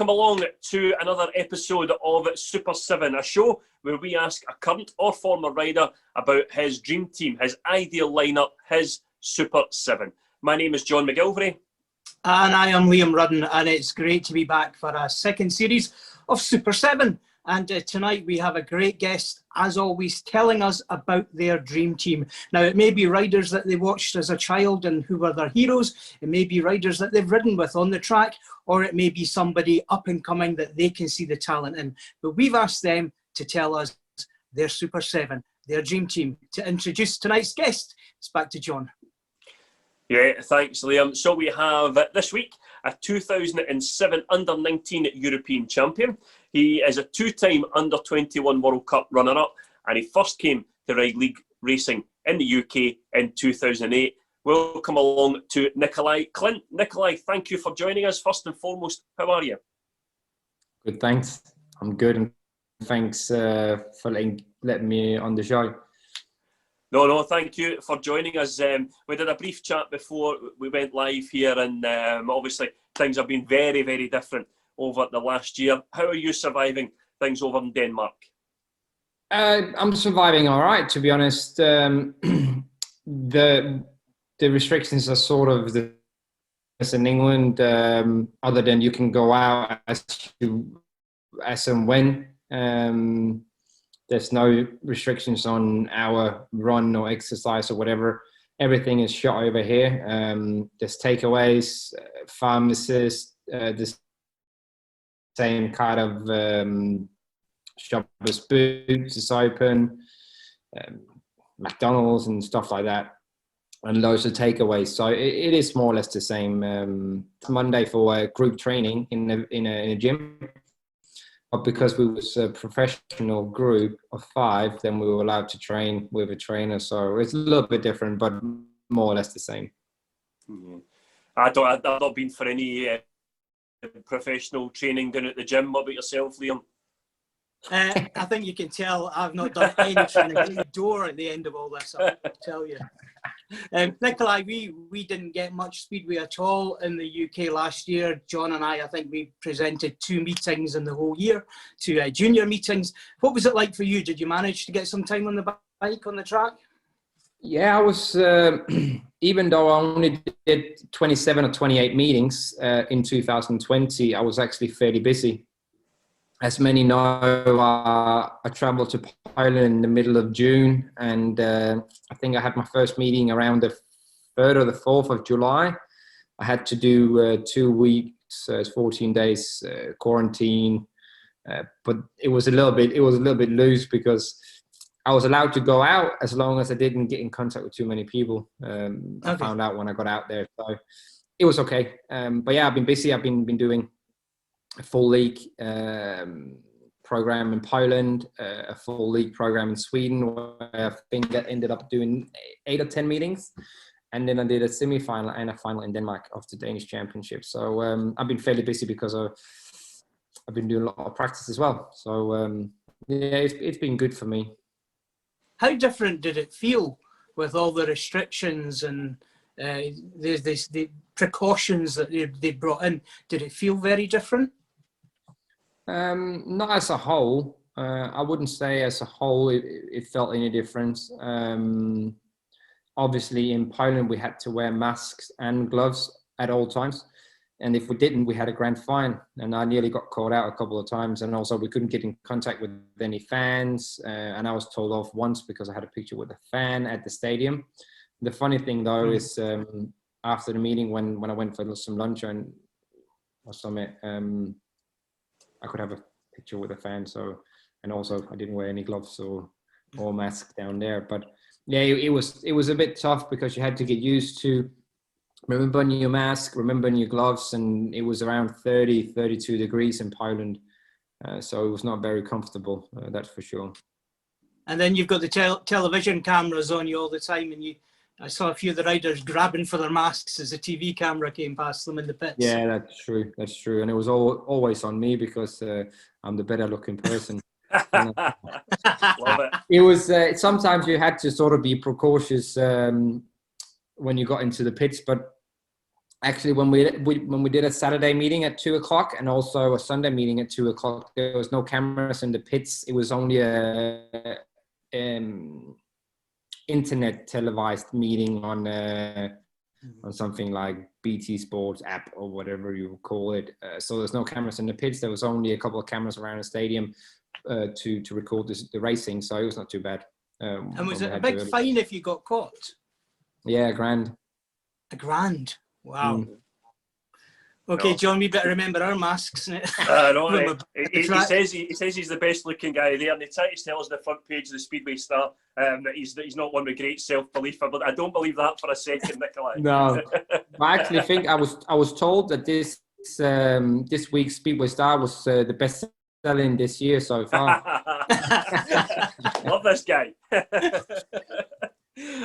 Welcome along to another episode of Super 7, a show where we ask a current or former rider about his dream team, his ideal lineup, his Super 7. My name is John McGilvery. And I am Liam Rudden, and it's great to be back for a second series of Super 7. And tonight we have a great guest, as always, telling us about their dream team. Now, it may be riders that they watched as a child and who were their heroes. It may be riders that they've ridden with on the track, or it may be somebody up and coming that they can see the talent in. But we've asked them to tell us their Super 7, their dream team. To introduce tonight's guest, it's back to John. Yeah, thanks, Liam. So we have this week a 2007 Under-19 European champion. He is a two-time Under-21 World Cup runner-up, and he first came to ride league racing in the UK in 2008. Welcome along to Nicolai Klindt. Nicolai, thank you for joining us. First and foremost, how are you? Good, thanks. I'm good, and thanks for letting me on the show. No, thank you for joining us. We did a brief chat before we went live here, and obviously things have been very, very different over the last year. How are you surviving things over in Denmark? I'm surviving all right, to be honest. The restrictions are sort of the as in England, other than you can go out as and when. There's no restrictions on our run or exercise or whatever. Everything is shot over here. There's takeaways, pharmacists, the same kind of shoppers' boots is open, McDonald's and stuff like that, and loads of takeaways. So it is more or less the same. Monday for group training in a gym. But because we was a professional group of 5, then we were allowed to train with a trainer. So it's a little bit different, but more or less the same. Mm-hmm. I've not been for any professional training down at the gym. What about yourself, Liam? I think you can tell I've not done any training. There's a door at the end of all this, I'll tell you. Nicolai, we didn't get much Speedway at all in the UK last year. John and I think we presented 2 meetings in the whole year, 2 junior meetings. What was it like for you? Did you manage to get some time on the bike on the track? Yeah, I was, even though I only did 27 or 28 meetings in 2020, I was actually fairly busy. As many know, I traveled to Poland in the middle of June, and I think I had my first meeting around the 3rd or the 4th of July. I had to do 2 weeks, 14 days quarantine, but it was a little bit loose because I was allowed to go out as long as I didn't get in contact with too many people. I found out when I got out there, so it was okay. But yeah, I've been busy. I've been doing a full league program in Poland, a full league program in Sweden, where I think I ended up doing 8 or 10 meetings. And then I did a semi-final and a final in Denmark of the Danish championship. So I've been fairly busy because I've been doing a lot of practice as well. So yeah, it's been good for me. How different did it feel with all the restrictions and the precautions that they brought in? Did it feel very different? Not as a whole. I wouldn't say as a whole it felt any difference. Obviously in Poland we had to wear masks and gloves at all times, and if we didn't, we had a grand fine, and I nearly got caught out a couple of times. And also we couldn't get in contact with any fans, and I was told off once because I had a picture with a fan at the stadium. The funny thing though is after the meeting, when I went for some lunch or something, I could have a picture with a fan. So, and also I didn't wear any gloves or mask down there. But yeah, it was a bit tough because you had to get used to remembering your mask, remembering your gloves, and it was around 32 degrees in Poland. So it was not very comfortable, that's for sure. And then you've got the television cameras on you all the time, and I saw a few of the riders grabbing for their masks as the TV camera came past them in the pits. Yeah, that's true. That's true. And it was always on me because I'm the better looking person. Love it. It was sometimes you had to sort of be precautious when you got into the pits, but Actually, when we did a Saturday meeting at 2:00 and also a Sunday meeting at 2:00, there was no cameras in the pits. It was only a internet televised meeting on something like BT Sports app or whatever you call it. So there's no cameras in the pits. There was only a couple of cameras around the stadium to record the racing. So it was not too bad. And was it a big fine if you got caught? Yeah, grand. A grand. Wow. Okay, John, we better remember our masks. No, he says he's the best looking guy there, and he tried to tell us on the front page of the Speedway Star that he's not one with great self-belief. But I don't believe that for a second, Nicolai. No, I actually think I was told that this week's Speedway Star was the best selling this year so far. Love this guy.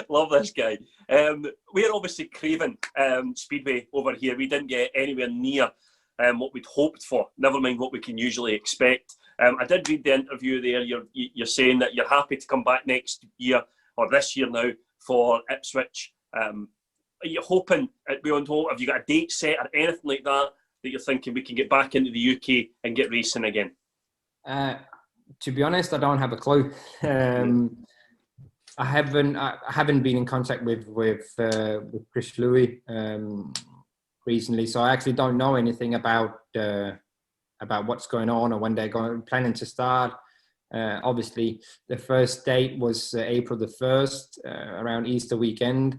Love this guy. We're obviously craving Speedway over here. We didn't get anywhere near what we'd hoped for, never mind what we can usually expect. I did read the interview there. You're saying that you're happy to come back next year, or this year now, for Ipswich. Are you hoping beyond hope? Have you got a date set or anything like that you're thinking we can get back into the UK and get racing again? To be honest, I don't have a clue. I haven't been in contact with Chris Louis recently, so I actually don't know anything about what's going on or when they're planning to start. Obviously, the first date was April the 1st, around Easter weekend,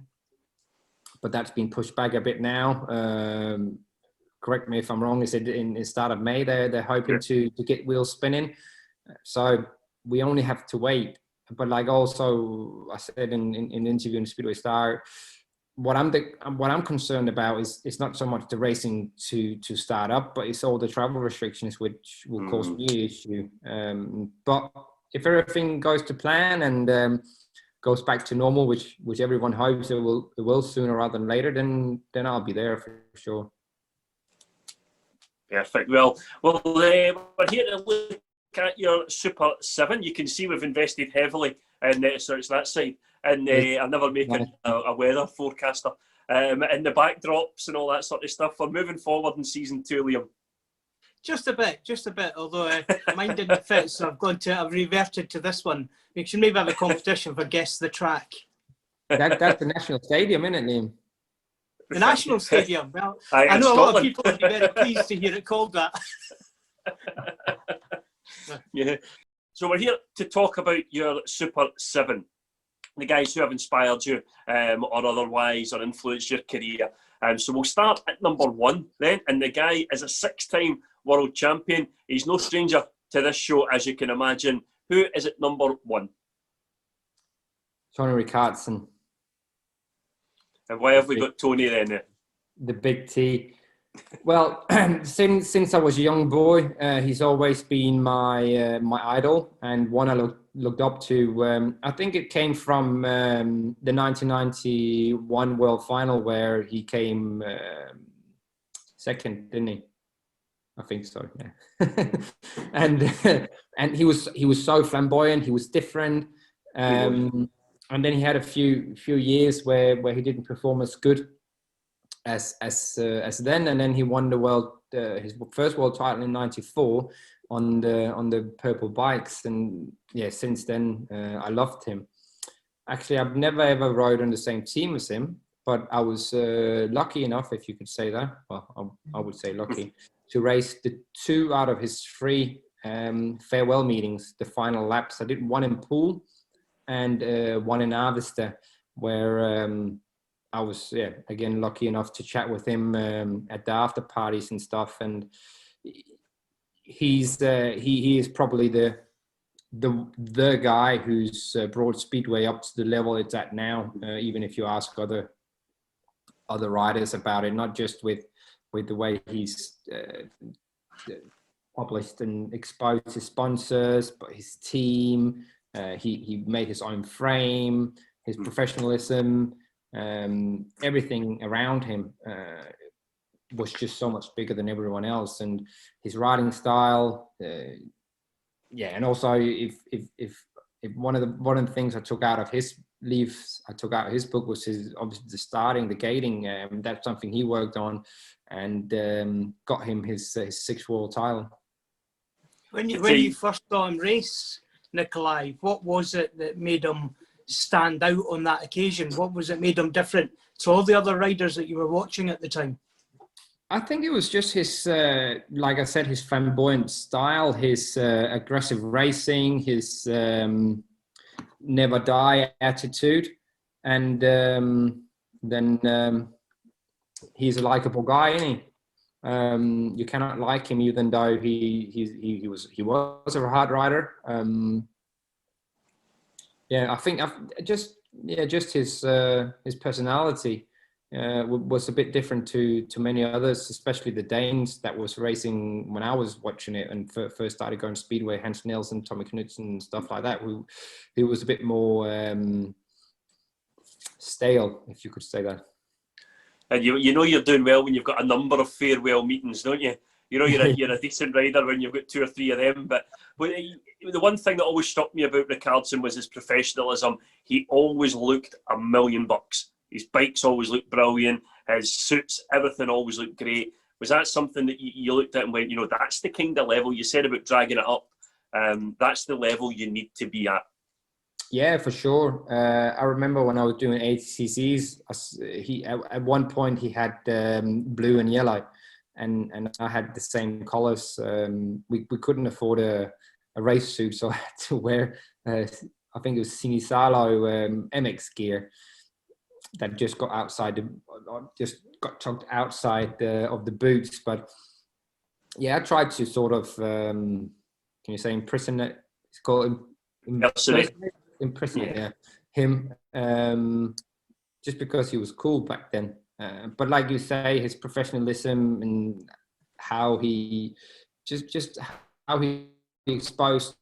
but that's been pushed back a bit now. Correct me if I'm wrong. Is it in the start of May? They're hoping to get wheels spinning, so we only have to wait. But like also I said in the interview in Speedway Star, what I'm concerned about is it's not so much the racing to start up, but it's all the travel restrictions which will cause me an issue. But if everything goes to plan and goes back to normal, which everyone hopes it will sooner rather than later, then I'll be there for sure. Perfect. Well, we're here to look at your Super 7. You can see we've invested heavily in so it's that side. And I'll never make a weather forecaster. And the backdrops and all that sort of stuff. We're moving forward in season 2, Liam. Just a bit. Although mine didn't fit, so I've reverted to this one. We should maybe have a competition for guess the track. That's the National Stadium, isn't it, Liam? The National Stadium. Well, I know a lot of people would be very pleased to hear it called that. Yeah. So we're here to talk about your Super 7, the guys who have inspired you or otherwise or influenced your career. So we'll start at number 1 then, and the guy is a 6-time world champion. He's no stranger to this show, as you can imagine. Who is at number 1? Tony Rickardson. And why have we got Tony then? The big T. Well, since I was a young boy, he's always been my idol and one I looked up to. I think it came from the 1991 World Final where he came second, didn't he? I think so. Yeah. and he was so flamboyant. He was different. And then he had a few years where he didn't perform as good as then, and then he won his first world title in '94 on the purple bikes, and yeah, since then I loved him. Actually, I've never ever rode on the same team as him, but I was lucky enough, if you could say that. Well, I would say lucky to race the 2 out of his 3 farewell meetings, the final laps. I did one in Poole and one in Avesta, where I was again lucky enough to chat with him at the after parties and stuff. And he is probably the guy who's brought Speedway up to the level it's at now. Even if you ask other riders about it, not just with the way he's published and exposed his sponsors, but his team. He made his own frame, his professionalism, everything around him was just so much bigger than everyone else, and his riding style, and also if one of the things I took out of his leaves I took out of his book was obviously the starting, the gating. That's something he worked on, and got him his 6th world title. When you first saw him race, Nicolai, what was it that made him stand out on that occasion? What was it made him different to all the other riders that you were watching at the time? I think it was just his, like I said, his flamboyant style, his aggressive racing, his never die attitude, and then he's a likable guy, isn't he? You cannot like him even though he was a hard rider. Yeah, I think just his personality was a bit different to many others, especially the Danes that was racing when I was watching it and first started going Speedway. Hans Nielsen, Tommy Knudsen, and stuff like that. Who was a bit more stale, if you could say that. And you know you're doing well when you've got a number of farewell meetings, don't you? You know you're a decent rider when you've got 2 or 3 of them. But the one thing that always struck me about Rickardson was his professionalism. He always looked $1,000,000. His bikes always looked brilliant. His suits, everything always looked great. Was that something that you looked at and went, that's the kind of level you said about dragging it up? That's the level you need to be at. Yeah, for sure. I remember when I was doing ATCCs, at one point he had blue and yellow, and I had the same colors. We couldn't afford a race suit, so I had to wear, I think it was Sinisalo MX gear that just got tucked outside of the boots. But yeah, I tried to sort of, can you say impersonate? It's called impersonate him, just because he was cool back then. But like you say, his professionalism and how he how he exposed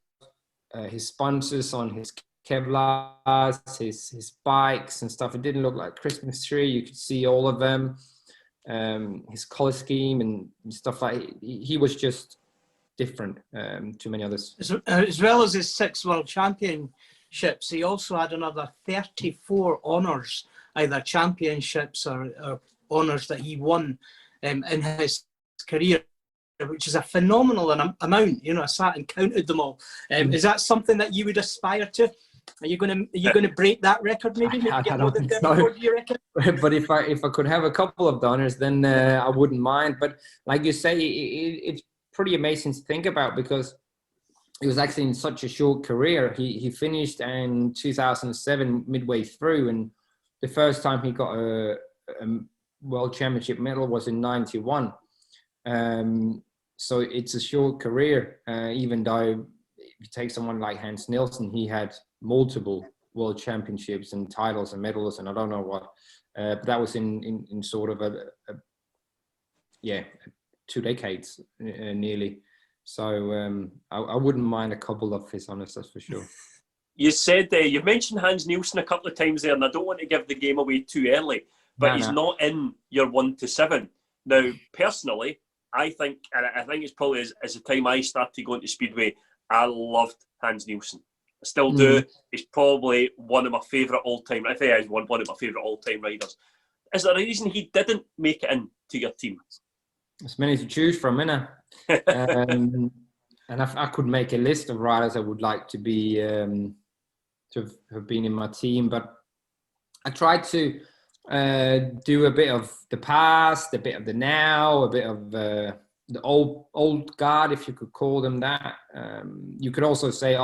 his sponsors on his Kevlars, his bikes and stuff. It didn't look like Christmas tree. You could see all of them. His color scheme and stuff he was just different to many others. As well as his 6 world championships, he also had another 34 honours, either championships or honours that he won in his career, which is a phenomenal amount. I sat and counted them all. Is that something that you would aspire to? Are you going to break that record? Maybe get more than 34? Do you reckon? But if I could have a couple of honors, then I wouldn't mind. But like you say, it's pretty amazing to think about, because it was actually in such a short career. He finished in 2007 midway through, and the first time he got a world championship medal was in '91. So it's a short career, even though if you take someone like Hans Nielsen, he had multiple world championships and titles and medals and I don't know what. But that was in sort of a 2 decades nearly. So I wouldn't mind a couple of his honors, that's for sure. You said you've mentioned Hans Nielsen a couple of times there, and I don't want to give the game away too early, but he's not in your 1 to 7. Now, personally, I think it's probably as the time I started going to Speedway, I loved Hans Nielsen. I still do. He's probably one of my favourite all-time. I think he's one of my favourite all-time riders. Is there a reason he didn't make it into your team? There's many to choose from, innit? And I could make a list of riders I would like to be to have been in my team, but I tried to do a bit of the past, a bit of the now, a bit of the old guard, if you could call them that. You could also say,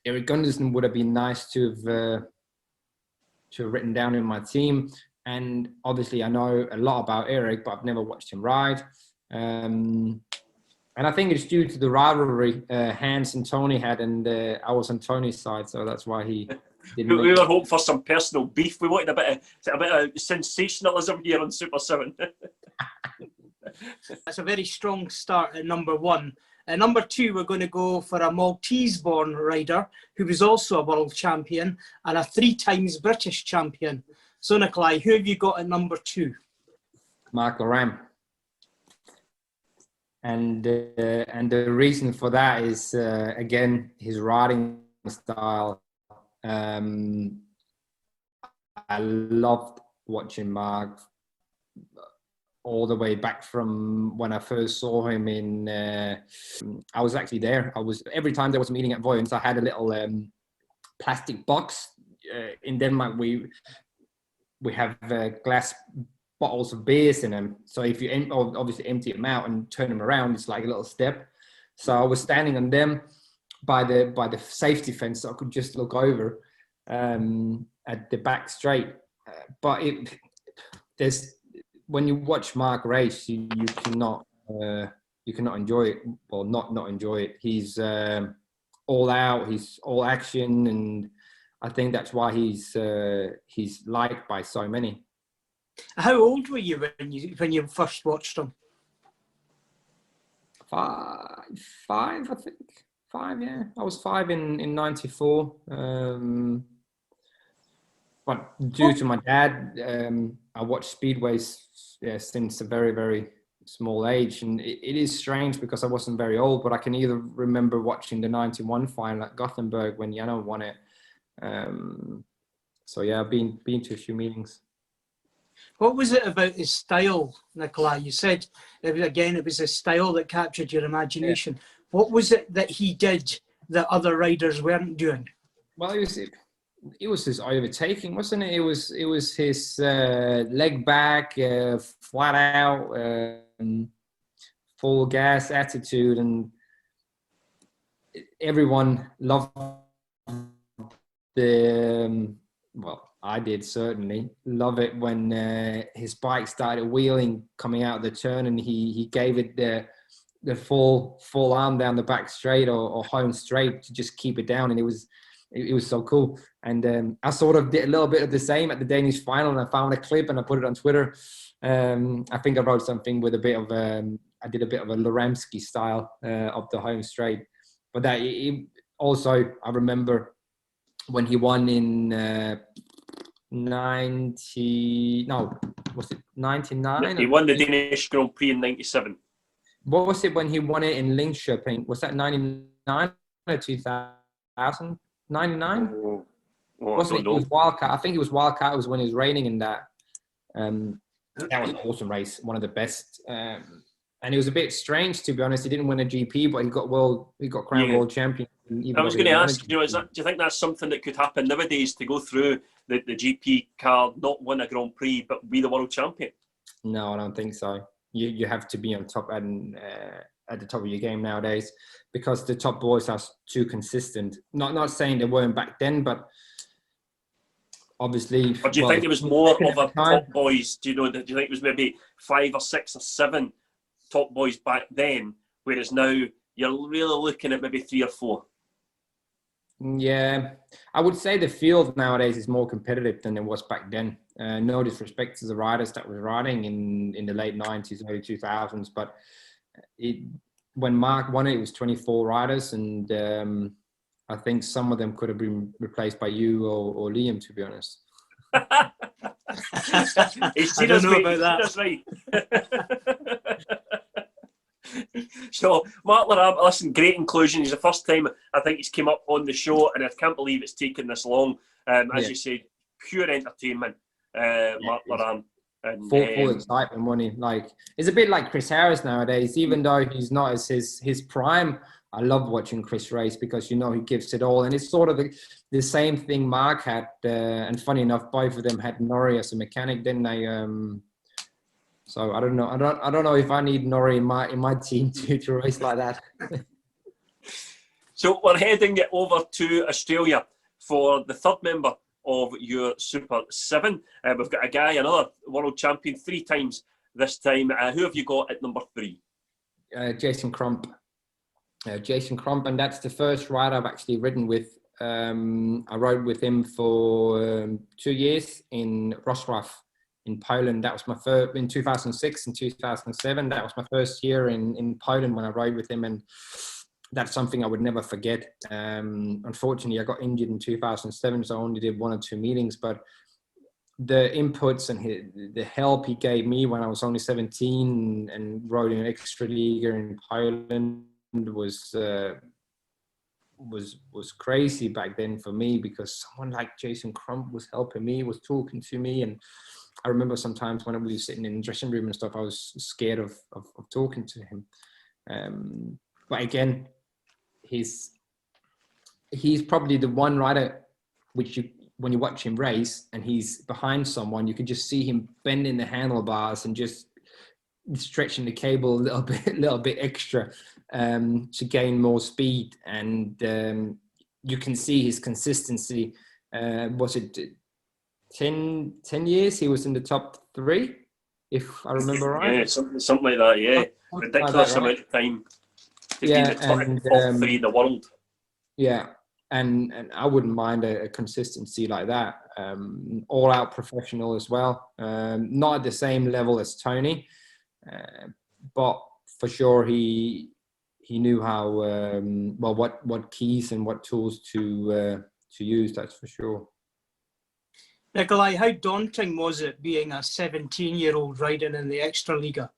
Erik Gundersen would have been nice to have written down in my team. And obviously I know a lot about Erik, but I've never watched him ride. And I think it's due to the rivalry Hans and Tony had, and I was on Tony's side, so that's why he didn't. We were hoping for some personal beef. We wanted a bit of sensationalism here on Super 7. That's a very strong start at number 1. At number 2, we're going to go for a Maltese-born rider who was also a world champion and a 3 times British champion. So, Nicolai, who have you got at number 2? Mark Laram. And the reason for that is, again, his riding style. I loved watching Mark all the way back from when I first saw him in, I was actually there. Every time there was a meeting at Voyance, I had a little plastic box. In Denmark, we have glass bottles of beers in them. So if you obviously empty them out and turn them around, it's like a little step. So I was standing on them by the safety fence, so I could just look over at the back straight. But there's, when you watch Mark race, you cannot enjoy it. Well, not enjoy it. He's all out. He's all action, and I think that's why he's liked by so many. How old were you when you first watched him? Five, I think. 5, yeah. I was 5 in '94. But due to my dad, I watched Speedways since a very, very small age. And it is strange because I wasn't very old, but I can either remember watching the '91 final at Gothenburg when Jano won it. So yeah, I've been to a few meetings. What was it about his style, Nicolai? You said, it was his style that captured your imagination. Yeah. What was it that he did that other riders weren't doing? Well, it was his overtaking, wasn't it? It was his leg back, flat out, full gas attitude, and everyone loved the. Well, I did certainly love it when his bike started wheeling coming out of the turn, and he gave it the full arm down the back straight or home straight to just keep it down, and it was so cool. And I sort of did a little bit of the same at the Danish final, and I found a clip and I put it on Twitter. I think I wrote something with a bit of I did a bit of a Loramsky style of the home straight, but that also I remember when he won in 99? He won the Danish Grand Prix in '97. What was it when he won it in Linköping? Was that 99 or 2000? 99? Oh, Wasn't it? It was Wildcat. I think it was Wildcat. It was when he was raining in that. That was an awesome race, one of the best. And it was a bit strange, to be honest. He didn't win a GP, but he got crowned world champion. I was going to ask, do you think that's something that could happen nowadays, to go through the GP card, not win a Grand Prix, but be the world champion? No, I don't think so. You have to be on top and at the top of your game nowadays, because the top boys are too consistent. Not saying they weren't back then, but obviously. But do you think there was more of a top boys? Do you think it was maybe 5 or 6 or 7 top boys back then, whereas now you're really looking at maybe 3 or 4? Yeah, I would say the field nowadays is more competitive than it was back then. No disrespect to the riders that were riding in the late 90s, early 2000s, but when Mark won it, it was 24 riders, and I think some of them could have been replaced by you or Liam, to be honest. I don't know about that. Right. So, Mark Laram, listen, great inclusion. He's the first time I think he's came up on the show, and I can't believe it's taken this long. As you said, pure entertainment, Mark Laram. And full excitement, wasn't he? Like, it's a bit like Chris Harris nowadays. Even though he's not as his prime, I love watching Chris race because he gives it all, and it's sort of the same thing Mark had. And funny enough, both of them had Norrie as a mechanic, didn't they? So I don't know. I don't know if I need Norrie in my team to race like that. So we're heading over to Australia for the third member of your Super 7. We've got a guy, another world champion 3 times this time. Who have you got at number 3? Jason Crump. Jason Crump, and that's the first rider I've actually ridden with. I rode with him for 2 years in Wrocław in Poland. That was my first in 2006 and 2007. That was my first year in Poland when I rode with him, and that's something I would never forget. Unfortunately, I got injured in 2007, so I only did 1 or 2 meetings, but the inputs and the help he gave me when I was only 17 and rode in Ekstraliga in Poland was was crazy back then for me, because someone like Jason Crump was helping me, was talking to me. And I remember sometimes when we were sitting in the dressing room and stuff, I was scared of talking to him. But again, he's probably the one rider which when you watch him race and he's behind someone, you can just see him bending the handlebars and just stretching the cable a little bit extra to gain more speed. And you can see his consistency. Was it 10 years he was in the top 3, if I remember right? Yeah, something like that. Yeah, ridiculous amount of time to be in the top 3 in the world. Yeah, and I wouldn't mind a consistency like that. All out professional as well. Not at the same level as Tony, but for sure he knew how what keys and what tools to use. That's for sure. Nicolai, how daunting was it being a 17-year-old riding in the Ekstraliga?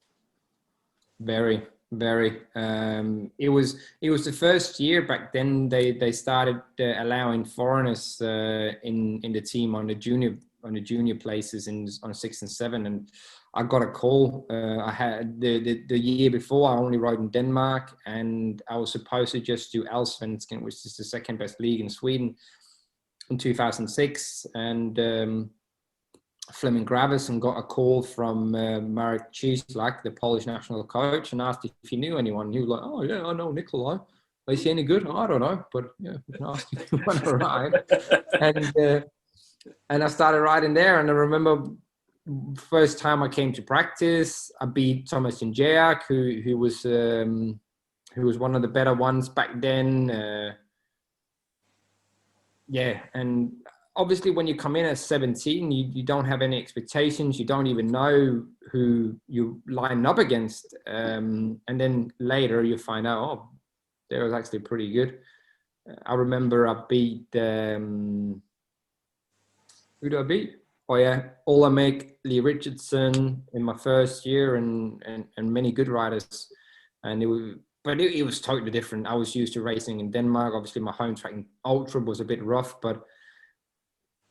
Very. It was the first year back then they started allowing foreigners in the team on the junior places on 6 and 7, and I got a call. I had the year before I only rode in Denmark, and I was supposed to just do Allsvenskan, which is the second best league in Sweden, in 2006, and Flemming Gravesen got a call from Marek Cieslak, the Polish national coach, and asked if he knew anyone. He was like, "Oh yeah, I know Nicolai. Is he any good? Oh, I don't know, but yeah, we can ask if you want to ride." And I started riding there, and I remember first time I came to practice, I beat Thomas Jędrzejak, who was one of the better ones back then. Yeah, and obviously when you come in at 17, you don't have any expectations. You don't even know who you line up against. And then later you find out, oh, they was actually pretty good. I remember I beat, who did I beat? Oh yeah, Olamek, Lee Rickardson in my first year, and many good riders. And it was totally different. I was used to racing in Denmark. Obviously my home track in Ultra was a bit rough, but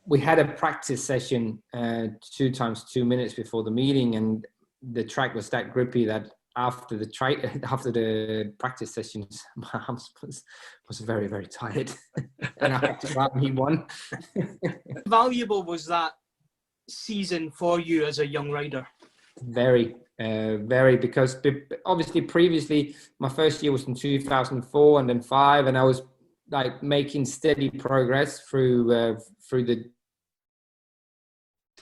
we had a practice session 2 times 2 minutes before the meeting, and the track was that grippy that after the practice sessions, my arms was very, very tired, and I had to ride me one. Valuable was that season for you as a young rider? Very, because obviously previously my first year was in 2004 and then 5, and I was like making steady progress through the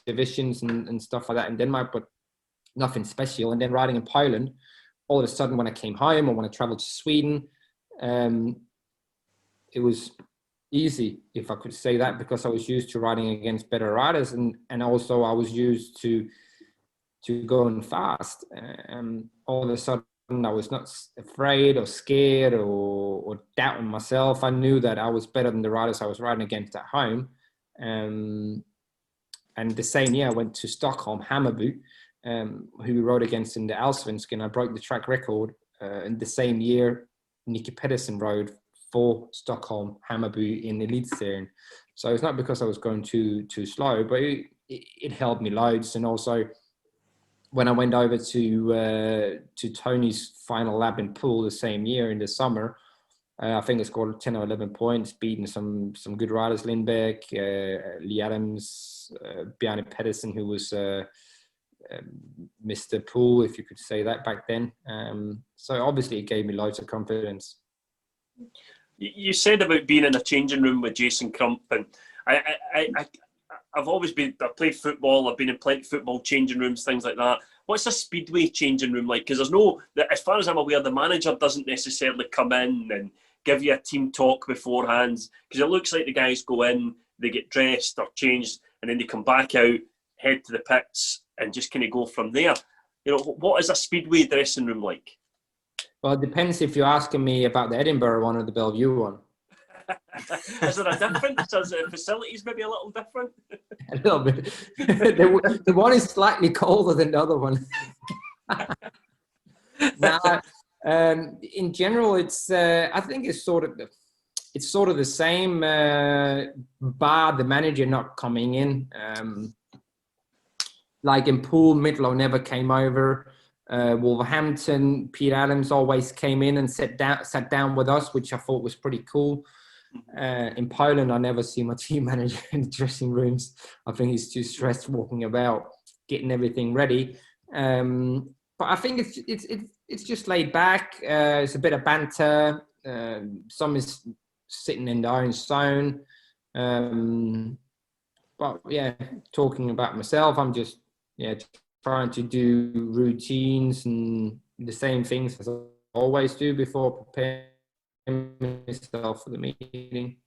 divisions and stuff like that in Denmark, but nothing special. And then riding in Poland, all of a sudden when I came home or when I traveled to Sweden, it was easy, if I could say that, because I was used to riding against better riders, and also I was used to going fast. All of a sudden I was not afraid or scared or doubting myself. I knew that I was better than the riders I was riding against at home. And the same year I went to Stockholm, Hammarby, who we rode against in the Allsvenskan. I broke the track record. In the same year, Nicky Pedersen rode for Stockholm, Hammarby in Elitserien. So it's not because I was going too slow, but it helped me loads. And also, when I went over to Tony's final lap in Poole the same year in the summer, I think I scored 10 or 11 points, beating some good riders, Lindberg, Lee Adams, Bjarne Pedersen, who was Mr. Poole, if you could say that back then. So obviously it gave me loads of confidence. You said about being in a changing room with Jason Crump, and I've always been, I played football, I've been in plenty of football changing rooms, things like that. What's a Speedway changing room like? Because there's no, as far as I'm aware, the manager doesn't necessarily come in and give you a team talk beforehand, because it looks like the guys go in, they get dressed or changed, and then they come back out, head to the pits, and just kind of go from there. You know, what is a Speedway dressing room like? Well, it depends if you're asking me about the Edinburgh one or the Bellevue one. Is there a difference? Is the facilities maybe a little different? A little bit. The one is slightly colder than the other one. Now, in general, it's I think it's sort of it's sort of the same, bar the manager not coming in. Like in Poole, Midlow never came over. Wolverhampton, Pete Adams always came in and sat down with us, which I thought was pretty cool. In Poland, I never see my team manager in the dressing rooms. I think he's too stressed walking about, getting everything ready. But I think it's just laid back. It's a bit of banter. Some is sitting in their own zone. But yeah, talking about myself, I'm just trying to do routines and the same things as I always do before preparing myself for the meeting.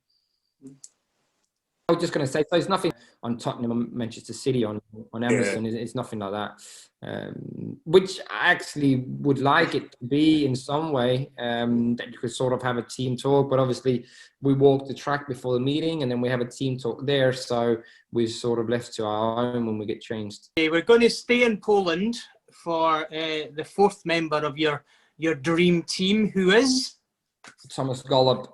I was just going to say, so there's nothing on Tottenham or Manchester City on Emerson. Yeah. It's nothing like that, which I actually would like it to be in some way, that you could sort of have a team talk. But obviously, we walk the track before the meeting, and then we have a team talk there. So we're sort of left to our own when we get changed. We're going to stay in Poland for the fourth member of your dream team, who is Thomas Golob.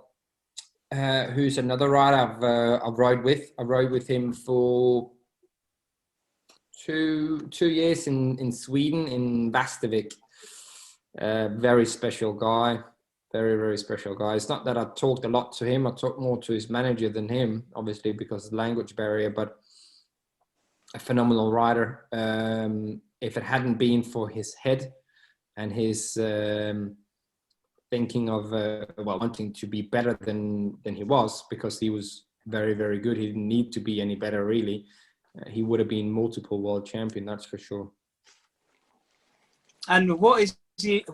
Who's another rider I've rode with. I rode with him for two years in Sweden, in Västervik. Very special guy, very, very special guy. It's not that I talked a lot to him. I talked more to his manager than him, obviously because of the language barrier, but a phenomenal rider. If it hadn't been for his head and his thinking of wanting to be better than he was, because he was very, very good. He didn't need to be any better, really. He would have been multiple world champion, that's for sure. And what is he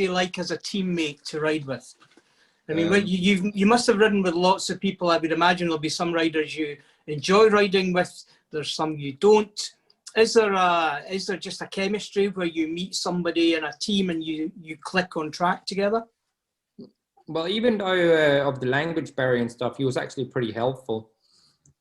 like as a teammate to ride with? I mean, you must have ridden with lots of people. I would imagine there'll be some riders you enjoy riding with. There's some you don't. Is there just a chemistry where you meet somebody in a team and you click on track together? Well, even though of the language barrier and stuff, he was actually pretty helpful.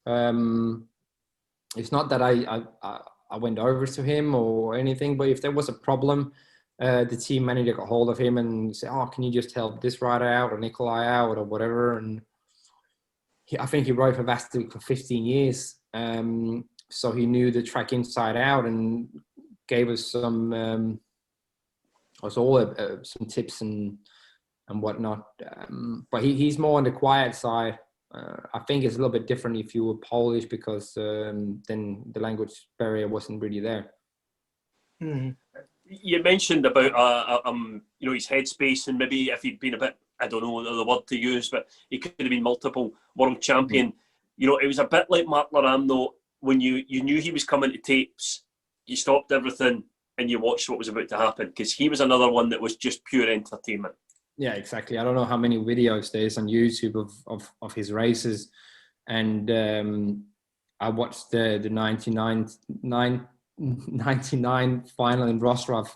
It's not that I went over to him or anything, but if there was a problem, the team manager got hold of him and said, "Oh, can you just help this rider out or Nicolai out or whatever?" And I think he rode for Västervik for 15 years, so he knew the track inside out and gave us some some tips and whatnot. But he's more on the quiet side. I think it's a little bit different if you were Polish, because then the language barrier wasn't really there. Mm-hmm. You mentioned about his headspace, and maybe if he'd been a bit, I don't know the word to use, but he could have been multiple world champion. Mm-hmm. It was a bit like Mark Laram, though. When you knew he was coming to tapes, you stopped everything and you watched what was about to happen, because he was another one that was just pure entertainment. Yeah, exactly. I don't know how many videos there's on YouTube of his races, and I watched the 99 final in Rostrov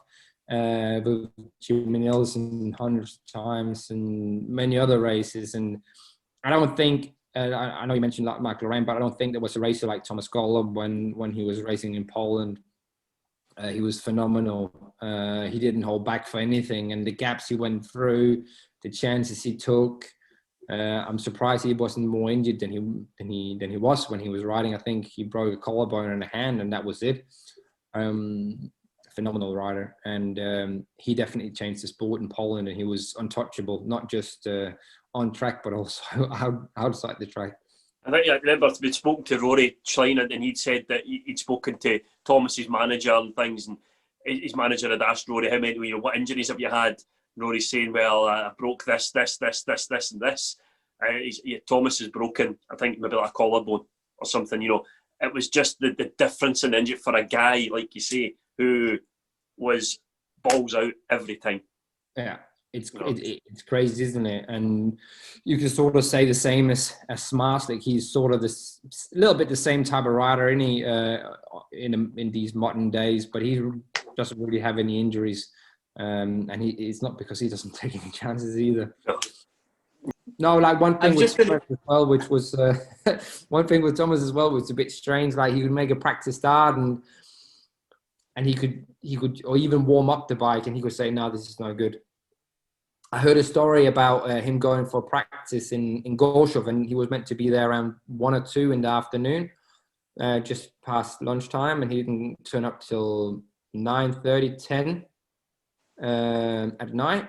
with Jimmy Nilsson hundreds of times, and many other races. And I don't think I know you mentioned like Michael Lorraine, but I don't think there was a racer like Thomas Golob when he was racing in Poland. He was phenomenal. He didn't hold back for anything, and the gaps he went through, the chances he took. I'm surprised he wasn't more injured than he was when he was riding. I think he broke a collarbone and a hand, and that was it. Phenomenal rider, and he definitely changed the sport in Poland, and he was untouchable, not just on track but also outside the track. I think I remember we'd spoken to Rory Schlein, and he'd said that he'd spoken to Thomas's manager and things, and his manager had asked Rory, how many, what injuries have you had? And Rory's saying, well, I broke this, and this. Thomas is broken, I think maybe like a collarbone or something. It was just the difference in injury for a guy, like you say, who was balls out every time. Yeah. It's crazy, isn't it? And you can sort of say the same as Smart. Like he's sort of this little bit the same type of rider in these modern days, but he doesn't really have any injuries, and it's not because he doesn't take any chances either. No, like one thing with Thomas as well, which was one thing with Thomas as well, was a bit strange. Like he would make a practice start and he could or even warm up the bike, and he could say, "No, this is no good." I heard a story about him going for practice in Golob, and he was meant to be there around 1 or 2 in the afternoon, just past lunchtime, and he didn't turn up till 9:30, 10 at night,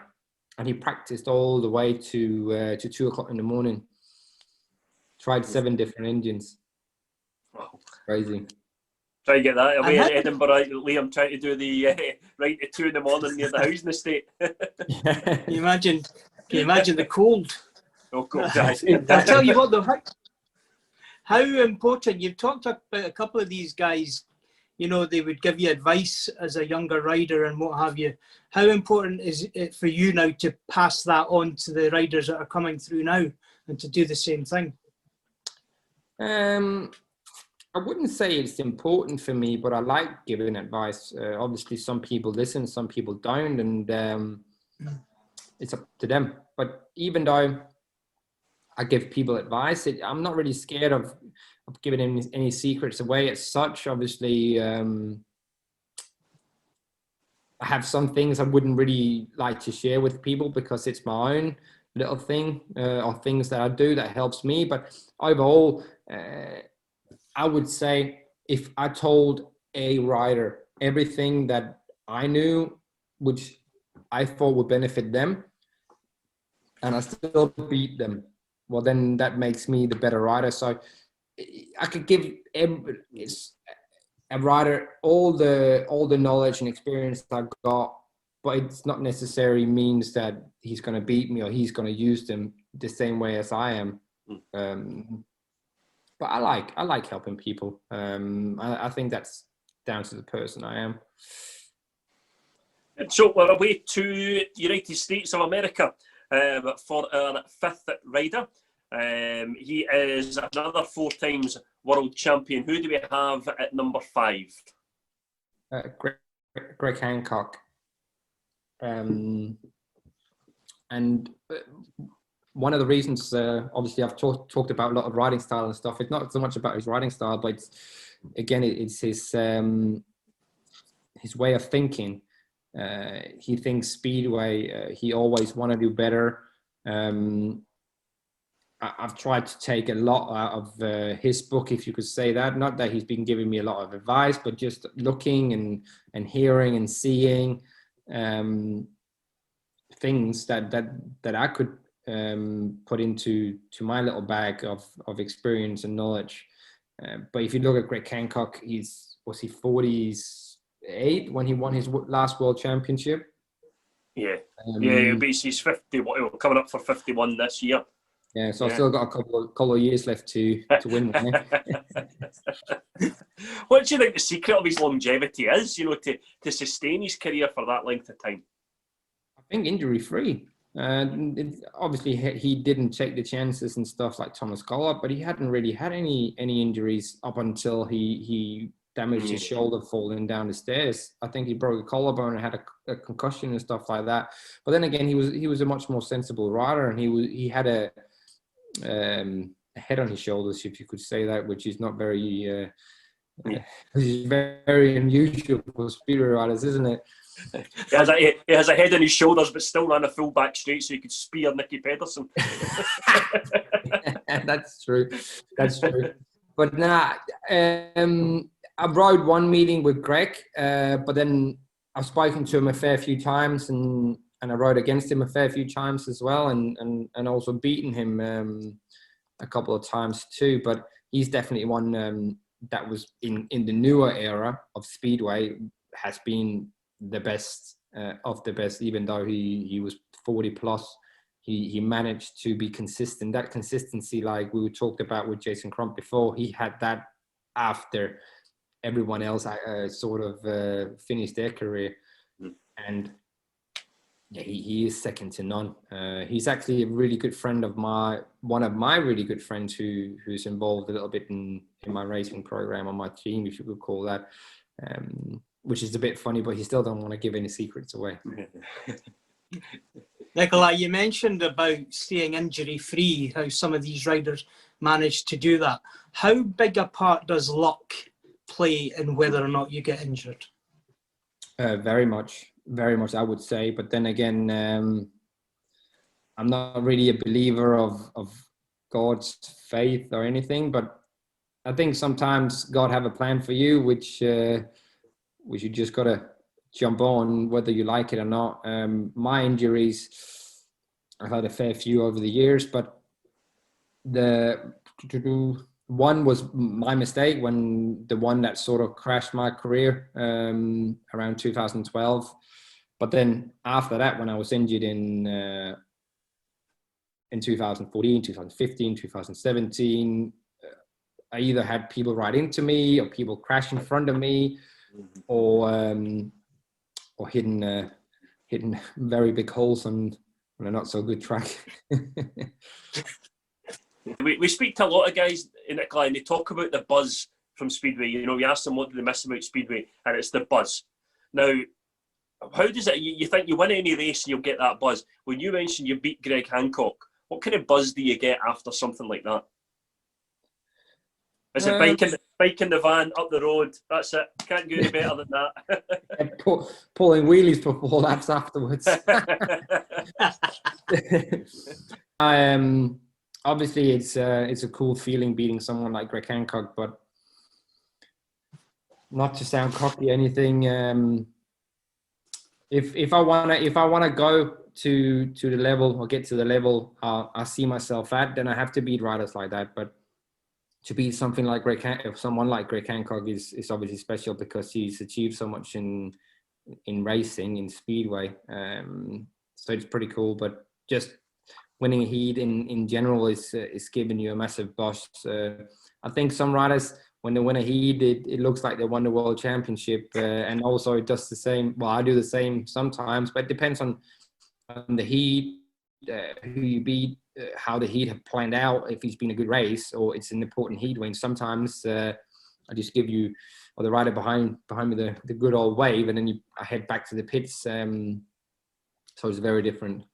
and he practiced all the way to 2 o'clock in the morning. Tried 7 different engines. Wow. Crazy. Try to get that away in Edinburgh. Liam trying to do the right at 2 in the morning near the housing estate. Can you imagine the cold? Oh, God. I'll tell you what, though, how important, you've talked about a couple of these guys, you know, they would give you advice as a younger rider and what have you. How important is it for you now to pass that on to the riders that are coming through now and to do the same thing? I wouldn't say it's important for me, but I like giving advice. Obviously, some people listen, some people don't, and it's up to them. But even though I give people advice, I'm not really scared of giving any secrets away as such. Obviously, I have some things I wouldn't really like to share with people because it's my own little thing or things that I do that helps me. But overall, I would say if I told a rider everything that I knew, which I thought would benefit them, and I still beat them, well, then that makes me the better rider. So I could give a rider all the knowledge and experience I got, but it's not necessarily means that he's going to beat me or he's going to use them the same way as I am. But I like helping people. I think that's down to the person I am. So we're away to United States of America for our 5th rider. He is another 4 times world champion. Who do we have at number 5? Greg Hancock. And one of the reasons, obviously, I've talked about a lot of riding style and stuff. It's not so much about his riding style, but it's his way of thinking. He thinks Speedway. He always want to do better. I've tried to take a lot out of his book, if you could say that. Not that he's been giving me a lot of advice, but just looking and hearing and seeing things that I could put into my little bag of experience and knowledge. But if you look at Greg Hancock, was he 48 when he won his last world championship? Yeah. He's 50. Coming up for 51 this year. Yeah, so I've still got a couple of years left to win. What do you think the secret of his longevity is? You know, to sustain his career for that length of time. I think injury-free. Obviously, he didn't take the chances and stuff like Thomas Golob, but he hadn't really had any injuries up until he damaged his shoulder falling down the stairs. I think he broke a collarbone and had a concussion and stuff like that. But then again, he was a much more sensible rider, and he had a head on his shoulders, if you could say that, which is not very very unusual for speedway riders, isn't it? He has a head on his shoulders, but still ran a full back straight so he could spear Nicky Pedersen. That's true. But I rode one meeting with Greg, but then I've spoken to him a fair few times, and I rode against him a fair few times as well, and also beaten him a couple of times too. But he's definitely one that was in the newer era of Speedway has been the best of the best. Even though he was 40 plus, he managed to be consistent. That consistency, like we talked about with Jason Crump before, he had that after everyone else sort of finished their career. And yeah, he is second to none. He's actually a really good friend of one of my really good friends who's involved a little bit in my racing program on my team, if you could call that, which is a bit funny, but he still don't want to give any secrets away. Nicolai, you mentioned about staying injury-free, how some of these riders manage to do that. How big a part does luck play in whether or not you get injured? Very much, I would say. But then again, I'm not really a believer of God's faith or anything, but I think sometimes God have a plan for you, which you just gotta jump on, whether you like it or not. My injuries, I've had a fair few over the years, but the one was my mistake, when the one that sort of crashed my career around 2012. But then after that, when I was injured in 2014, 2015, 2017, I either had people ride into me, or people crash in front of me, or hitting very big holes on a not so good track. We speak to a lot of guys in Nicolai, and they talk about the buzz from Speedway. You know, we ask them what do they miss about Speedway, and it's the buzz. Now, how does it? You think you win any race and you'll get that buzz? When you mentioned you beat Greg Hancock, what kind of buzz do you get after something like that? Is it bike in the van up the road? That's it. Can't get any better than that. Pulling wheelies for 4 laps afterwards. Obviously, it's a cool feeling beating someone like Greg Hancock, but not to sound cocky or anything. If I wanna go to the level, or get to the level I see myself at, then I have to beat riders like that. But to beat someone like Greg Hancock is obviously special, because he's achieved so much in racing, in Speedway. So it's pretty cool. But just winning a heat in general is giving you a massive boost. I think some riders, when they win a heat, it looks like they won the world championship, and also it does the same. Well, I do the same sometimes, but it depends on the heat, who you beat, how the heat have planned out, if it's been a good race or it's an important heat win. Sometimes I just give you, or the rider behind me, the good old wave, and then I head back to the pits. So it's very different.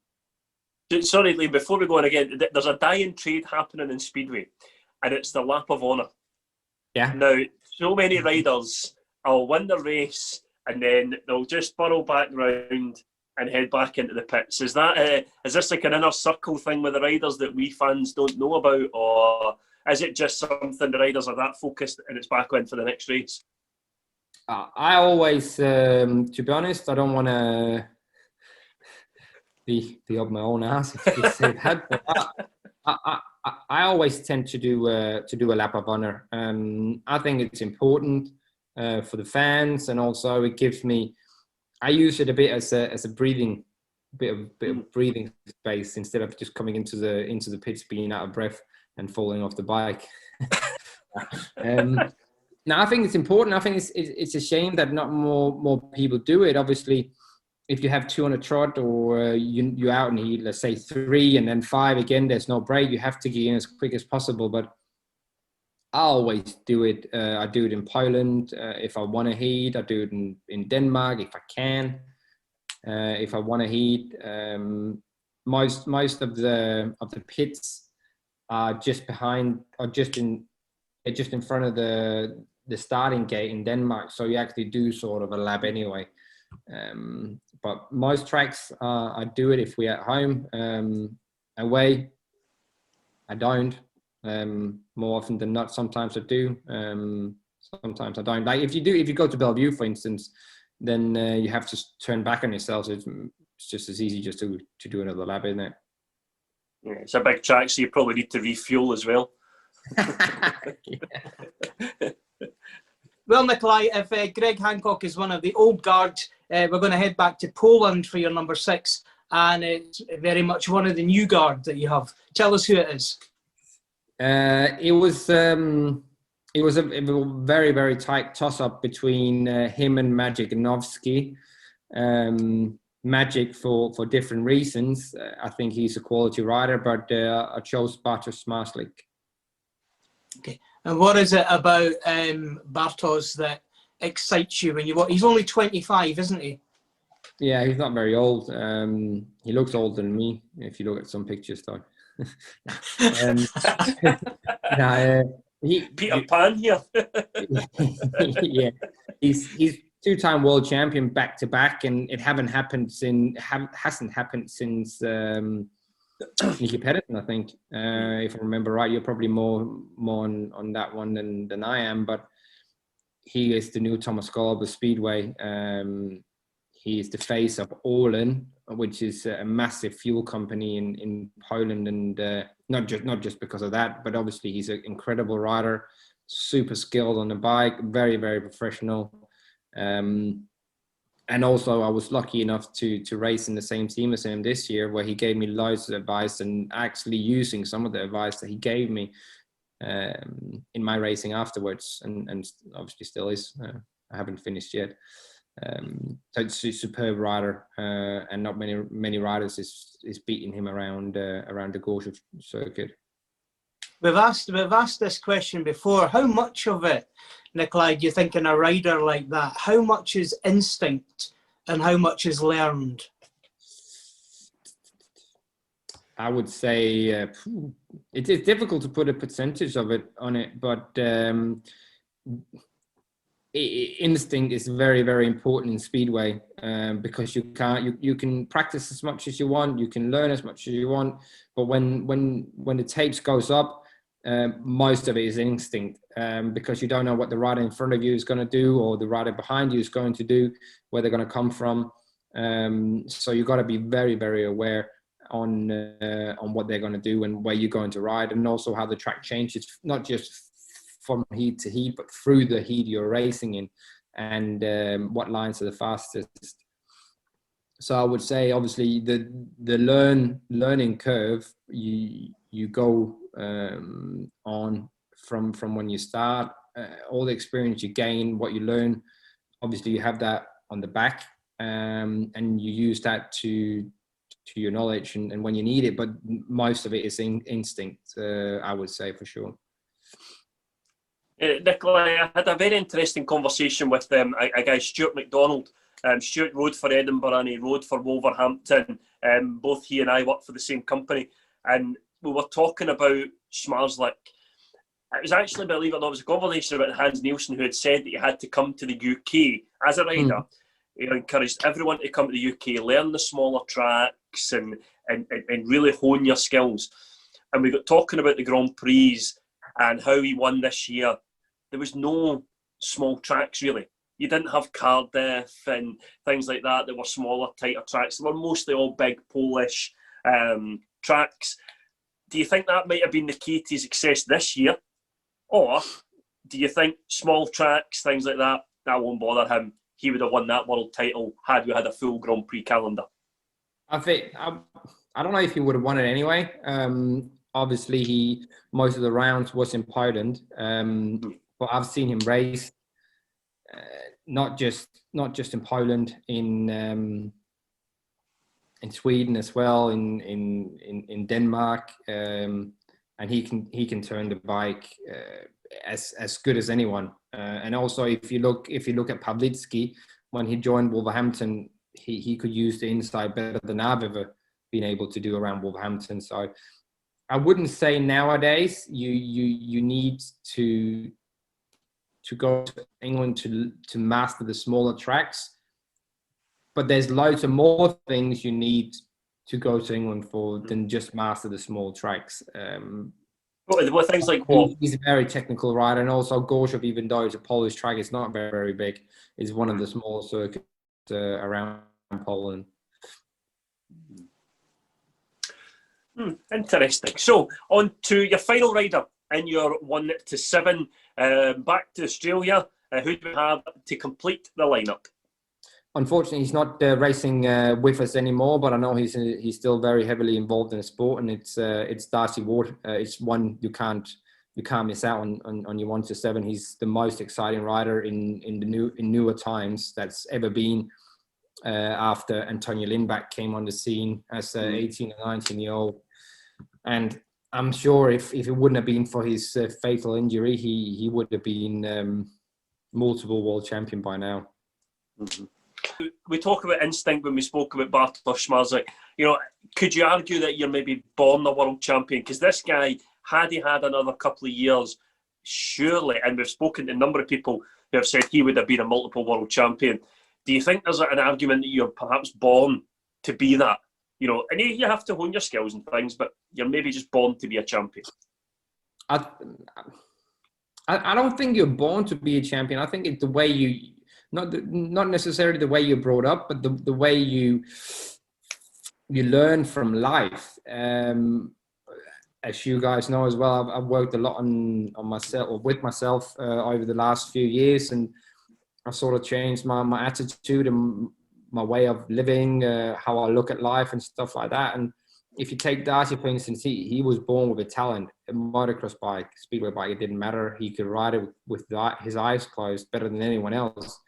Sorry, Lee, before we go on again, there's a dying trade happening in Speedway, and it's the lap of honour. Yeah. Now, so many riders will win the race and then they'll just burrow back round and head back into the pits. Is this like an inner circle thing with the riders that we fans don't know about, or is it just something the riders are that focused and it's back on for the next race? I always, to be honest, I don't want to be up my own ass, if you could say that. But I always tend to do a lap of honour. I think it's important for the fans, and also it gives me. I use it a bit as a breathing, bit of breathing space, instead of just coming into the pits being out of breath and falling off the bike. Now I think it's important. I think it's a shame that not more people do it. Obviously, if you have 2 on a trot, or you're out and you, let's say 3 and then 5 again, there's no break. You have to get in as quick as possible. But I always do it. I do it in Poland. If I want to heat, I do it in Denmark if I can. If I want to heat, most of the pits are just behind, or just in front of the starting gate in Denmark. So you actually do sort of a lap anyway. But most tracks, I do it if we're at home. Away, I don't. More often than not, sometimes I do. Sometimes I don't. Like if you go to Bellevue, for instance, then you have to turn back on yourself. So it's just as easy just to do another lap, isn't it? Yeah, it's a big track, so you probably need to refuel as well. Well, Nicolai, if Greg Hancock is one of the old guard, we're going to head back to Poland for your number 6, and it's very much one of the new guard that you have. Tell us who it is. It was a very, very tight toss-up between him and Magic Novsky. Magic for different reasons. I think he's a quality rider, but I chose Bartosz Marslik. Okay. And what is it about Bartosz that excites you when you watch? He's only 25, isn't he? Yeah, he's not very old. He looks older than me if you look at some pictures, though. Peter Pan here. Yeah, he's 2-time world champion back to back, and it hasn't happened since Nicky Pedersen, I think, if I remember right. You're probably more on that one than I am, but he is the new Thomas Golob of Speedway. He is the face of Orlen, which is a massive fuel company in Poland, and not just because of that, but obviously he's an incredible rider, super skilled on the bike, very, very professional. And also I was lucky enough to race in the same team as him this year, where he gave me loads of advice, and actually using some of the advice that he gave me in my racing afterwards, and obviously still is. I haven't finished yet. So it's a superb rider, and not many riders is beating him around the Golob circuit. We've asked this question before. How much of it, Nicolai, do you think in a rider like that? How much is instinct and how much is learned? I would say it is difficult to put a percentage of it on it, but instinct is very, very important in Speedway, because you can practice as much as you want, you can learn as much as you want, but when the tapes goes up, most of it is instinct, because you don't know what the rider in front of you is going to do, or the rider behind you is going to do, where they're going to come from. So you've got to be very, very aware on what they're going to do and where you're going to ride, and also how the track changes, not just from heat to heat, but through the heat you're racing in, and what lines are the fastest. So I would say, obviously, the learning curve you go on from when you start, all the experience you gain, what you learn, obviously you have that on the back, and you use that to your knowledge and when you need it, but most of it is instinct, I would say, for sure. Nicolai, I had a very interesting conversation with a guy, Stuart McDonald. Stuart rode for Edinburgh and he rode for Wolverhampton. Both he and I worked for the same company, and we were talking about Schmarzlik. It was actually, believe it or not, it was a conversation about Hans Nielsen, who had said that he had to come to the UK as a rider. He encouraged everyone to come to the UK, learn the smaller tracks and really hone your skills. And we got talking about the Grand Prix and how he won this year. There was no small tracks, really. You didn't have Cardiff and things like that were smaller, tighter tracks. They were mostly all big Polish tracks. Do you think that might have been the key to his success this year? Or do you think small tracks, things like that won't bother him? He would have won that world title had we had a full Grand Prix calendar. I think, I don't know if he would have won it anyway. Obviously, most of the rounds was in Poland, but I've seen him race, not just in Poland, in Sweden as well, in Denmark, and he can turn the bike as good as anyone. And also, if you look at Pawlicki, when he joined Wolverhampton, he could use the inside better than I've ever been able to do around Wolverhampton. So I wouldn't say nowadays you need to go to England to master the smaller tracks, but there's loads of more things you need to go to England for than just master the small tracks. What things like what? He's a very technical rider, and also Golob, even though it's a Polish track, it's not very, very big. It's one of the small circuits around Poland. Interesting. So, on to your final rider in your 1 to 7. Back to Australia. Who do we have to complete the lineup? Unfortunately, he's not racing with us anymore, but I know he's still very heavily involved in the sport, and it's Darcy Ward. It's one you can't miss out on your 1 to 7. He's the most exciting rider in newer times that's ever been, after Antonio Lindback came on the scene as 18 or 19-year-old. And I'm sure if it wouldn't have been for his fatal injury, he would have been multiple world champion by now. Mm-hmm. We talk about instinct when we spoke about Bartosz Schmarzlik. You know, could you argue that you're maybe born a world champion? Because this guy, had he had another couple of years, surely, and we've spoken to a number of people who have said he would have been a multiple world champion. Do you think there's an argument that you're perhaps born to be that? you know, and you have to hone your skills and things, but you're maybe just born to be a champion. I don't think you're born to be a champion. I think it's the way you, not necessarily the way you're brought up, but the way you learn from life. As you guys know as well, I've worked a lot on myself, or with myself, over the last few years, and I've sort of changed my attitude and my way of living, how I look at life and stuff like that. And if you take Darcy, for instance, he was born with a talent. A motocross bike, Speedway bike, it didn't matter. He could ride it with his eyes closed better than anyone else.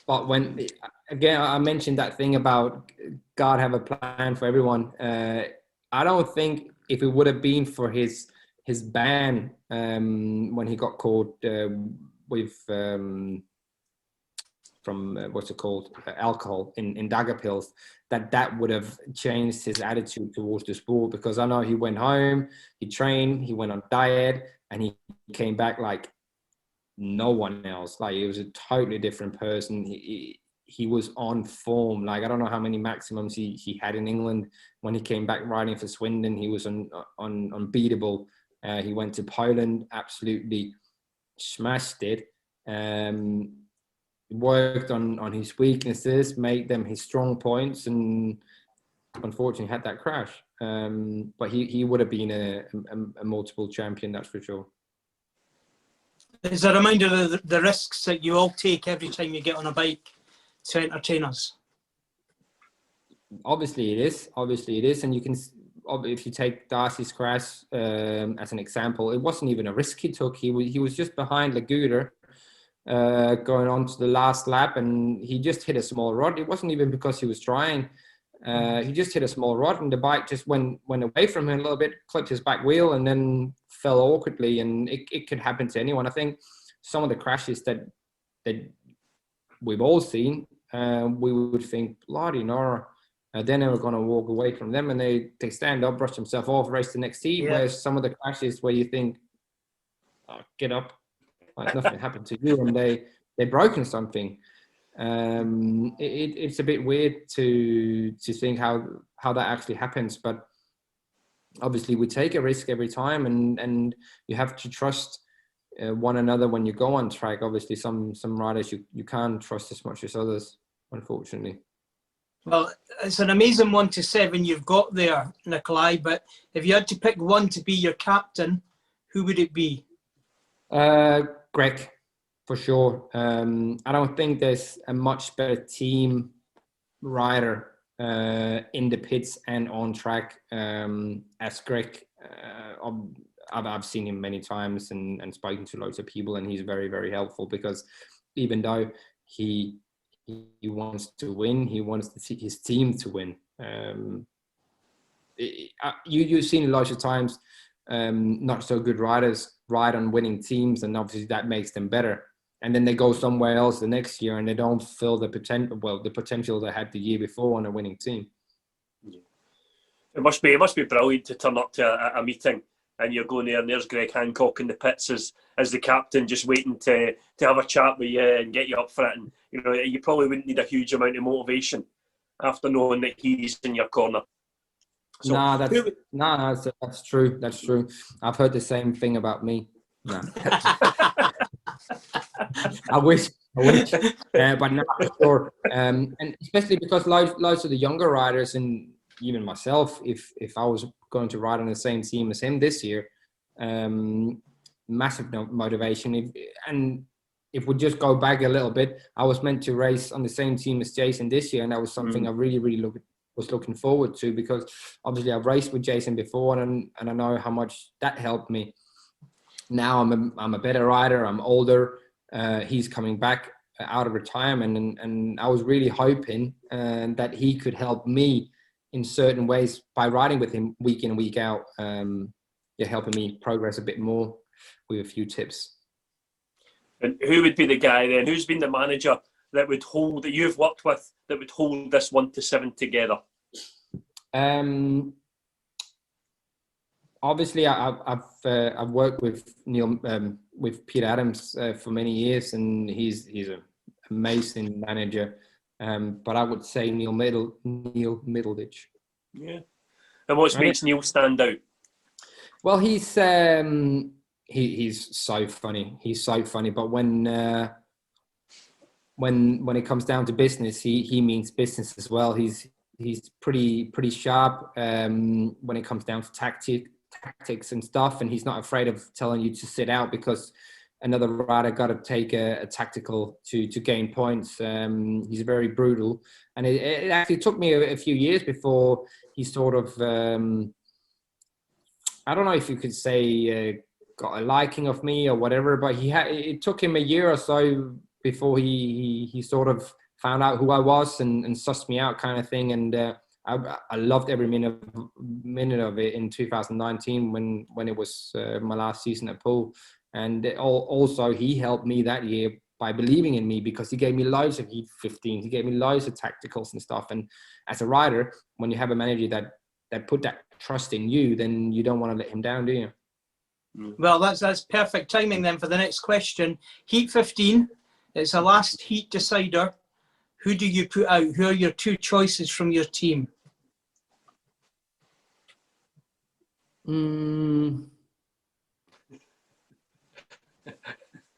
But when, again, I mentioned that thing about God have a plan for everyone. I don't think if it would have been for his ban when he got caught with from what's it called, alcohol in dagger pills, that would have changed his attitude towards the sport. Because I know he went home, he trained, he went on diet, and he came back like no one else. Like, he was a totally different person. He was on form. Like, I don't know how many maximums he had in England. When he came back riding for Swindon, he was unbeatable. He went to Poland, absolutely smashed it. Worked on his weaknesses, made them his strong points, and unfortunately had that crash. But he would have been a multiple champion, that's for sure. It's a reminder of the risks that you all take every time you get on a bike to entertain us. Obviously it is. And you can, if you take Darcy's crash as an example, it wasn't even a risk he took. He was just behind Laguder, going on to the last lap, and he just hit a small rod. It wasn't even because he was trying. He just hit a small rod, and the bike just went away from him a little bit, clipped his back wheel, and then fell awkwardly. And it could happen to anyone. I think some of the crashes that we've all seen, we would think, bloody Nora, they're never going to walk away from them, and they stand up, brush themselves off, race the next heat. Yeah. Whereas some of the crashes where you think, oh, get up, like nothing happened to you, and they've broken something. It's a bit weird to think how that actually happens, but obviously we take a risk every time, and you have to trust one another when you go on track. Obviously some riders you can't trust as much as others, unfortunately. Well, it's an amazing 1 to 7 you've got there, Nicolai, but if you had to pick one to be your captain, who would it be? Greg, for sure. I don't think there's a much better team rider in the pits and on track as Greg. I've seen him many times and spoken to loads of people, and he's very, very helpful, because even though he wants to win, he wants his team to win. You've seen lots of times not so good riders ride on winning teams, and obviously that makes them better. And then they go somewhere else the next year and they don't feel the potential they had the year before on a winning team. It must be brilliant to turn up to a meeting and you're going there and there's Greg Hancock in the pits as the captain, just waiting to have a chat with you and get you up for it. And you know, you probably wouldn't need a huge amount of motivation after knowing that he's in your corner. So, that's true. That's true. I've heard the same thing about me. No. I wish, but not for sure. And especially because loads of the younger riders, and even myself, if I was going to ride on the same team as him this year, massive motivation. If we just go back a little bit, I was meant to race on the same team as Jason this year, and that was something I really, really was looking forward to, because obviously I've raced with Jason before, and I know how much that helped me. Now I'm a better rider. I'm older. He's coming back out of retirement, and I was really hoping that he could help me in certain ways by riding with him week in and week out. Helping me progress a bit more with a few tips. And who would be the guy then? Who's been the manager that you've worked with that would hold this 1 to 7 together? Obviously, I've worked with Neil, with Peter Adams for many years, and he's an amazing manager. But I would say Neil Middleditch. Yeah. And what makes Neil stand out? Well, he's so funny. He's so funny. But when it comes down to business, he means business as well. He's pretty sharp when it comes down to tactics and stuff, and he's not afraid of telling you to sit out because another rider got to take a tactical to gain points. He's very brutal, and it actually took me a few years before he sort of I don't know if you could say got a liking of me or whatever, but it took him a year or so before he sort of found out who I was and sussed me out, kind of thing. And I loved every minute of it in 2019 when it was my last season at Pool. And also he helped me that year by believing in me, because he gave me loads of Heat 15. He gave me loads of tacticals and stuff. And as a rider, when you have a manager that put that trust in you, then you don't want to let him down, do you? Well, that's perfect timing then for the next question. Heat 15, it's a last heat decider. Who do you put out? Who are your two choices from your team?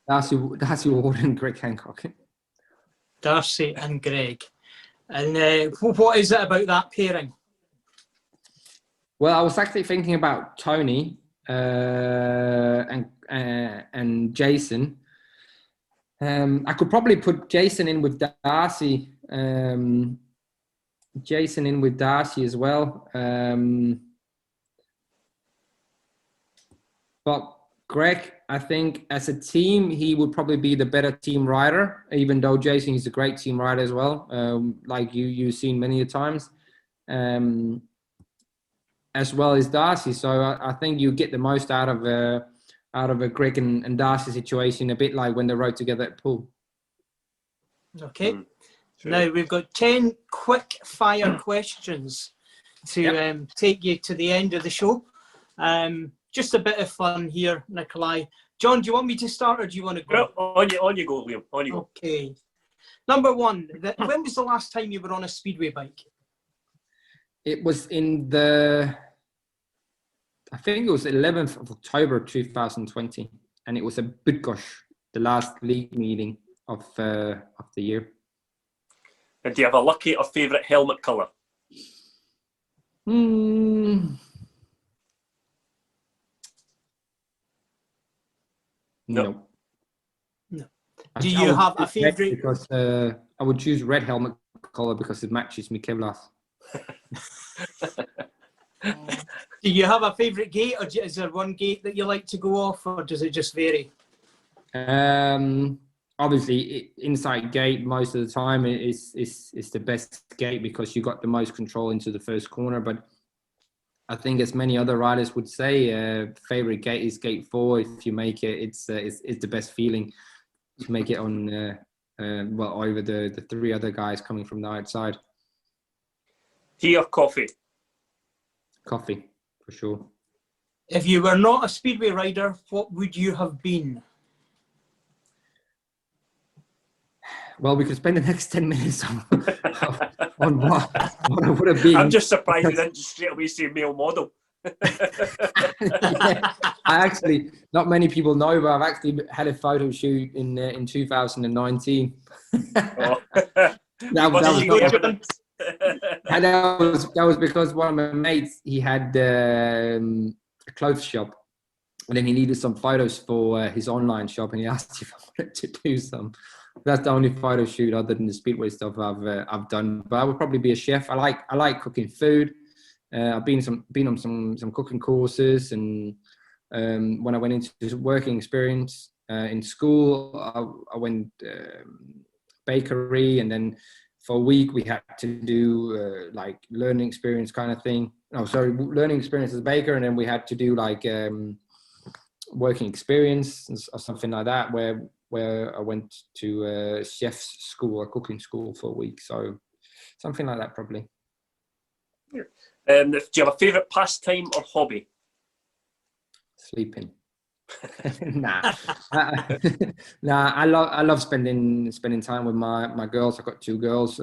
Darcy Ward and Greg Hancock. Darcy and Greg. And what is it about that pairing? Well, I was actually thinking about Tony and Jason. I could probably put Jason in with Darcy. Jason in with Darcy as well. But Greg, I think as a team, he would probably be the better team rider, even though Jason is a great team rider as well, like you've seen many times, as well as Darcy. So I think you get the most out of a Greg and Darcy situation, a bit like when they rode together at Pool. Okay. Sure. Now we've got 10 quick fire questions to take you to the end of the show. Just a bit of fun here, Nicolai. John, do you want me to start or do you want to go? No, on you go, Liam. On you go. Okay. Number one, when was the last time you were on a Speedway bike? It was I think it was 11th of October 2020, and it was a Bydgoszcz, the last league meeting of the year. And do you have a lucky or favourite helmet colour? No. Do you have a favourite? Because I would choose red helmet colour because it matches my Kevlar. Do you have a favourite gate, or is there one gate that you like to go off, or does it just vary? Obviously, inside gate most of the time is the best gate because you got the most control into the first corner. But I think, as many other riders would say, favourite gate is gate 4. If you make it, it's the best feeling to make it on over the 3 other guys coming from the outside. Tea or coffee? Coffee, for sure. If you were not a Speedway rider, what would you have been? Well, we could spend the next 10 minutes on what I would have been. I'm just surprised you didn't straight away say male model. I actually, not many people know, but I've actually had a photo shoot in 2019. That was because one of my mates, he had a clothes shop, and then he needed some photos for his online shop, and he asked if I wanted to do some. That's the only photo shoot other than the Speedway stuff I've done. But I would probably be a chef. I like cooking food. I've been on some cooking courses, and when I went into working experience in school, I went bakery, and then for a week we had to do like learning experience kind of thing. Learning experience as a baker, and then we had to do like working experience or something like that, where I went to a chef's school or cooking school for a week. So something like that probably. Do you have a favourite pastime or hobby? Sleeping. Nah, nah. I love spending time with my girls. I've got 2 girls.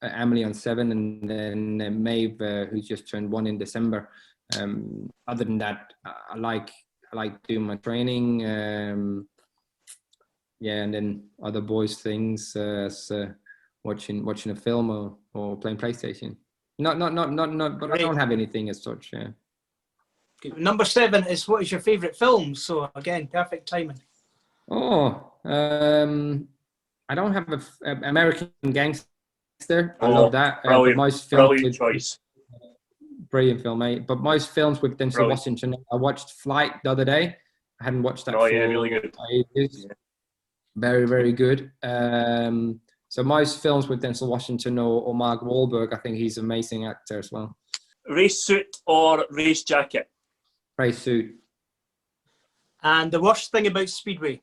Emily on 7, and then Maeve, who's just turned 1 in December. Other than that, I like doing my training. Yeah, and then other boys things, watching a film or playing PlayStation. Not. But I don't have anything as such. Yeah. Number 7 is, what is your favourite film? So again, perfect timing. Oh, I don't have a American Gangster. I Oh, love that. brilliant, but most films brilliant choice. Brilliant film, mate. But most films with Denzel Brilliant. Washington. I watched Flight the other day. I hadn't watched that Oh, for yeah, really good. ages. Yeah. Very, very good. So most films with Denzel Washington or Mark Wahlberg, I think he's an amazing actor as well. Race suit or race jacket? Race suit. And the worst thing about Speedway?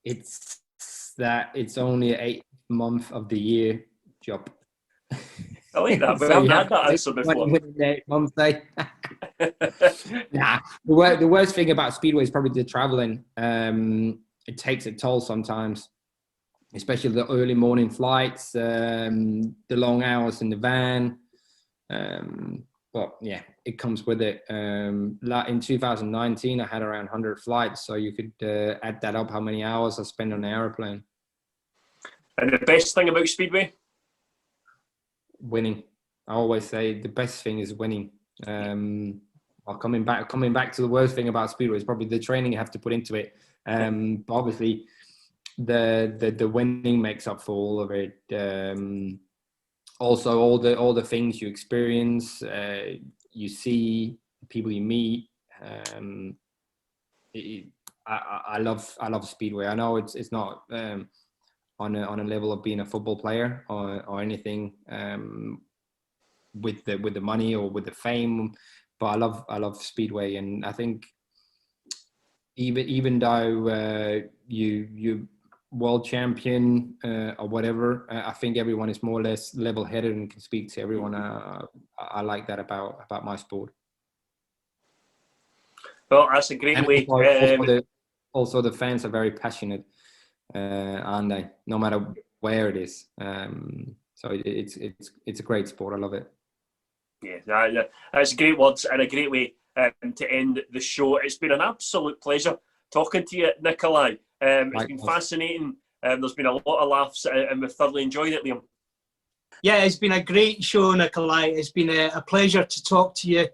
It's that it's only an 8th month of the year job. I like that. We So haven't you had that answer before. within the 8 months, Nah, the worst thing about Speedway is probably the traveling. It takes a toll sometimes, especially the early morning flights, the long hours in the van. But yeah, it comes with it. In 2019, I had around 100 flights, so you could add that up how many hours I spent on the airplane. And the best thing about Speedway? Winning. I always say the best thing is winning. Coming back to the worst thing about Speedway is probably the training you have to put into it. But obviously, the winning makes up for all of it. Also, all the things you experience, you see, people you meet. I love Speedway. I know it's not on a level of being a football player or anything with the money or with the fame, but I love Speedway, and I think even though you world champion or whatever, I think everyone is more or less level-headed and can speak to everyone. I like that about my sport. Well, that's a great way. Also, the fans are very passionate, aren't they? No matter where it is. So it's a great sport. I love it. Yeah, that's great words and a great way to end the show. It's been an absolute pleasure talking to you, Nicolai. It's been fascinating. There's been a lot of laughs, and we've thoroughly enjoyed it, Liam. Yeah, it's been a great show, Nicolai. It's been a pleasure to talk to you.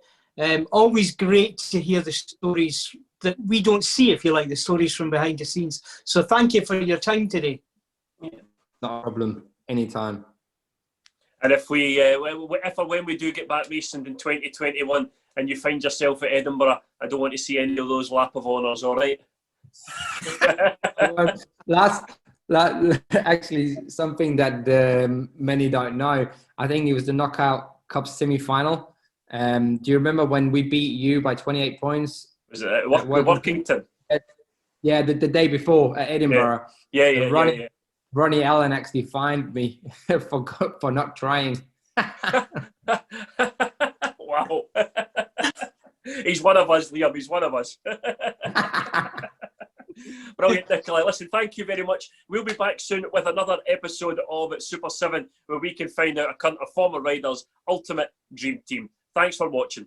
Always great to hear the stories that we don't see, if you like, the stories from behind the scenes. So thank you for your time today. No problem. Anytime. And if or when we do get back racing in 2021 and you find yourself at Edinburgh, I don't want to see any of those lap of honours, all right? Actually, something that many don't know, I think it was the Knockout Cup semi-final. Do you remember when we beat you by 28 points? Was it at Workington? Yeah, the day before at Edinburgh. Yeah. Ronnie Allen actually fined me for not trying. Wow. He's one of us, Liam. He's one of us. Brilliant, Nicolai. Listen, thank you very much. We'll be back soon with another episode of Super 7 where we can find out a former rider's ultimate dream team. Thanks for watching.